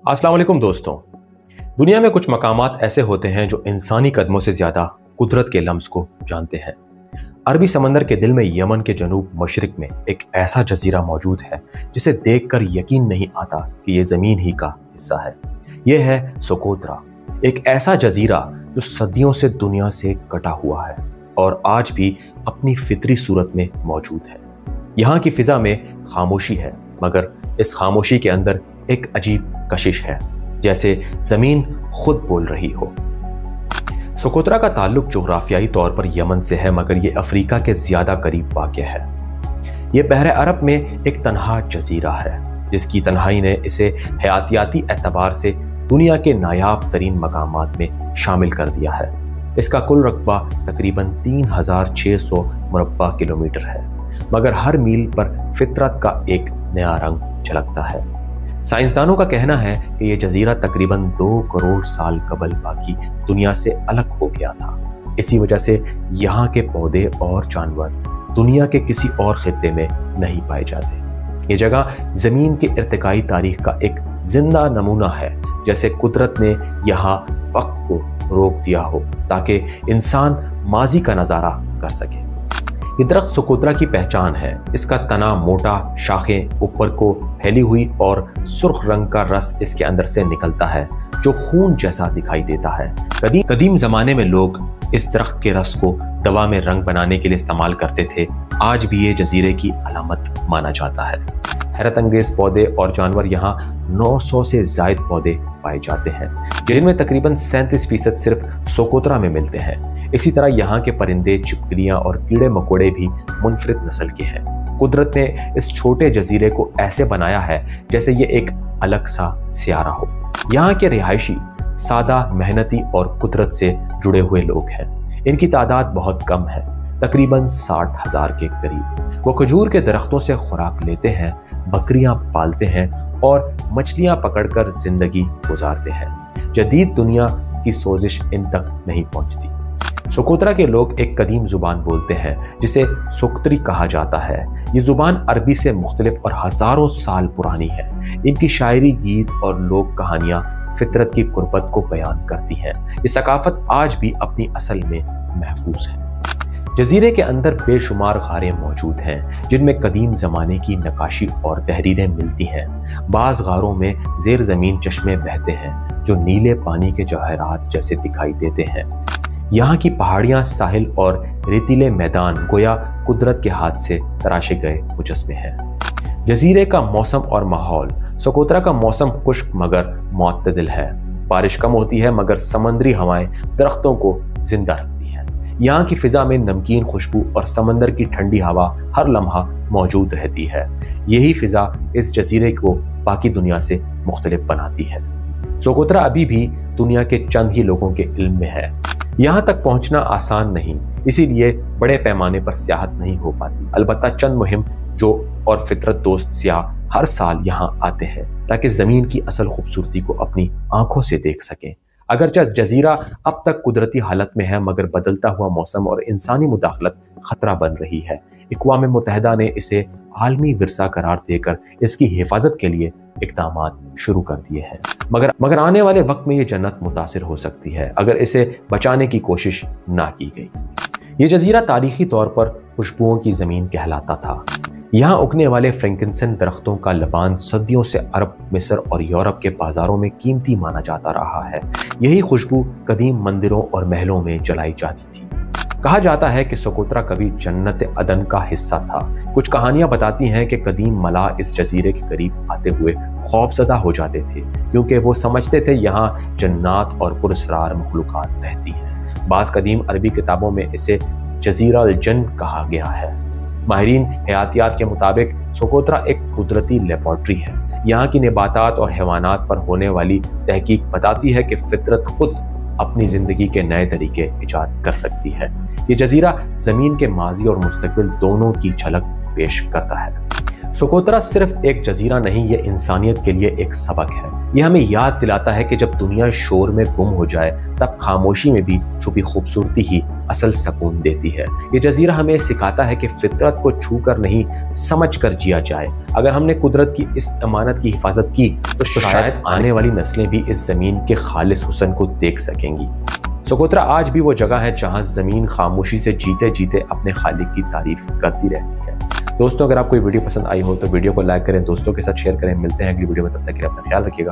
अस्सलाम वालेकुम दोस्तों। दुनिया में कुछ मकामात ऐसे होते हैं जो इंसानी कदमों से ज़्यादा कुदरत के लम्स को जानते हैं। अरबी समंदर के दिल में यमन के जनूब मशरिक में एक ऐसा जजीरा मौजूद है जिसे देखकर यकीन नहीं आता कि ये ज़मीन ही का हिस्सा है। ये है सोकोत्रा, एक ऐसा जजीरा जो सदियों से दुनिया से कटा हुआ है और आज भी अपनी फितरी सूरत में मौजूद है। यहाँ की फ़िज़ा में खामोशी है, मगर इस खामोशी के अंदर एक अजीब कशिश है, जैसे ज़मीन खुद बोल रही हो। सोकोत्रा का ताल्लुक जोग्राफियाई तौर पर यमन से है, मगर ये अफ्रीका के ज़्यादा करीब वाक़ है। ये बहरे अरब में एक तन्हा जजीरा है, जिसकी तन्हाई ने इसे हयातियाती एतबार से दुनिया के नायाब तरीन मकामात में शामिल कर दिया है। इसका कुल रकबा तकरीबन 3600 मुरब्बा किलोमीटर है, मगर हर मील पर फितरत का एक नया रंग झलकता है। साइंसदानों का कहना है कि यह जजीरा तकरीबन 2 करोड़ साल कबल बाकी दुनिया से अलग हो गया था। इसी वजह से यहाँ के पौधे और जानवर दुनिया के किसी और खित्ते में नहीं पाए जाते। ये जगह ज़मीन के इर्तिकाई तारीख का एक जिंदा नमूना है, जैसे कुदरत ने यहाँ वक्त को रोक दिया हो ताकि इंसान माजी का नज़ारा कर सके। ये दरख्त सोकोत्रा की पहचान है। इसका तना मोटा, शाखें ऊपर को फैली हुई और सुर्ख रंग का रस इसके अंदर से निकलता है जो खून जैसा दिखाई देता है। कदीम ज़माने में लोग इस दरख्त के रस को दवा में रंग बनाने के लिए इस्तेमाल करते थे। आज भी ये जजीरे की अलामत माना जाता है। हैरत अंगेज पौधे और जानवर यहाँ 900 से ज़ायद पौधे पाए जाते हैं, जिनमें तकरीबन 37% सिर्फ सोकोत्रा में मिलते हैं। इसी तरह यहाँ के परिंदे, छिपकलियाँ और कीड़े मकोड़े भी मुनफरिद नस्ल के हैं। कुदरत ने इस छोटे जजीरे को ऐसे बनाया है जैसे ये एक अलग सा सियारा हो। यहाँ के रिहायशी सादा, मेहनती और कुदरत से जुड़े हुए लोग हैं। इनकी तादाद बहुत कम है, तकरीबन 60,000 के करीब। वो खजूर के दरख्तों से खुराक लेते हैं, बकरियां पालते हैं और मछलियां पकड़कर जिंदगी गुजारते हैं। जदीद दुनिया की सोजिश इन तक नहीं पहुंचती। सोकोत्रा के लोग एक कदीम जुबान बोलते हैं जिसे सोक्तरी कहा जाता है। ये जुबान अरबी से मुख्तलिफ और हजारों साल पुरानी है। इनकी शायरी, गीत और लोक कहानियां फितरत की कुर्बत को बयान करती हैं। ये सकाफत आज भी अपनी असल में महफूज है। जजीरे के अंदर बेशुमार गारें मौजूद हैं, जिनमें कदीम ज़माने की नकाशी और तहरीरें मिलती हैं। बाज़ गारों में ज़ेर ज़मीन चश्मे बहते हैं जो नीले पानी के जवाहरात जैसे दिखाई देते हैं। यहाँ की पहाड़ियाँ, साहिल और रेतीले मैदान गोया कुदरत के हाथ से तराशे गए मुजस्मे हैं। जजीरे का मौसम और माहौल। सोकोत्रा का मौसम खुश्क मगर मुअत्तदिल है। बारिश कम होती है, मगर समंदरी हवाएं दरख्तों को जिंदा रखती हैं। यहाँ की फिजा में नमकीन खुशबू और समंदर की ठंडी हवा हर लम्हा मौजूद रहती है। यही फिजा इस जजीरे को बाकी दुनिया से मुख्तलिफ बनाती है। सोकोत्रा अभी भी दुनिया के चंद ही लोगों के इल्म में है। यहाँ तक पहुँचना आसान नहीं, इसीलिए बड़े पैमाने पर सियाहत नहीं हो पाती। अलबत्ता चंद मुहिम जो और फितरत दोस्त सियाह हर साल यहाँ आते हैं ताकि ज़मीन की असल खूबसूरती को अपनी आंखों से देख सकें। अगरचे जजीरा अब तक कुदरती हालत में है, मगर बदलता हुआ मौसम और इंसानी मुदाखलत खतरा बन रही है। अक़वाम मुत्तहिदा ने इसे आलमी विरसा करार देकर इसकी हिफाजत के लिए इक़दामात शुरू कर दिए हैं। मगर आने वाले वक्त में ये जन्नत मुतासिर हो सकती है अगर इसे बचाने की कोशिश ना की गई। ये जजीरा तारीखी तौर पर खुशबुओं की ज़मीन कहलाता था। यहाँ उगने वाले फ्रैंकिंसन दरख्तों का लबान सदियों से अरब, मिस्र और यूरोप के बाज़ारों में कीमती माना जाता रहा है। यही खुशबू कदीम मंदिरों और महलों में जलाई जाती थी। कहा जाता है कि सोकोत्रा कभी जन्नत अदन का हिस्सा था। कुछ कहानियां बताती हैं कि कदीम मला इस जजीरे के करीब आते हुए खौफजदा हो जाते थे, क्योंकि वो समझते थे यहाँ जन्नात और पुरस्रार मखलूक़ात रहती हैं। बाज़ कदीम अरबी किताबों में इसे जजीरा अल जन्न कहा गया है। माहिरीन हयातियात के मुताबिक सोकोत्रा एक कुदरती लेबॉर्ट्री है। यहाँ की नबातात और हैवानात पर होने वाली तहकीक बताती है कि फितरत खुद अपनी ज़िंदगी के नए तरीके ईजाद कर सकती है। ये जजीरा ज़मीन के माजी और मुस्तकबिल दोनों की झलक पेश करता है। सोकोत्रा सिर्फ एक जजीरा नहीं, ये इंसानियत के लिए एक सबक है। ये हमें याद दिलाता है कि जब दुनिया शोर में गुम हो जाए तब खामोशी में भी छुपी खूबसूरती ही असल सुकून देती है। ये जजीरा हमें सिखाता है कि फितरत को छू कर नहीं, समझ कर जिया जाए। अगर हमने कुदरत की इस अमानत की हिफाजत की तो शायद आने वाली नस्लें भी इस ज़मीन के खालिस हुस्न को देख सकेंगी। सोकोत्रा आज भी वो जगह है जहाँ ज़मीन खामोशी से जीते जीते अपने खालिक की तारीफ करती रहती है। दोस्तों, अगर आपको ये वीडियो पसंद आई हो तो वीडियो को लाइक करें, दोस्तों के साथ शेयर करें। मिलते हैं अगली वीडियो में, तब तक के लिए अपना ख्याल रखिएगा।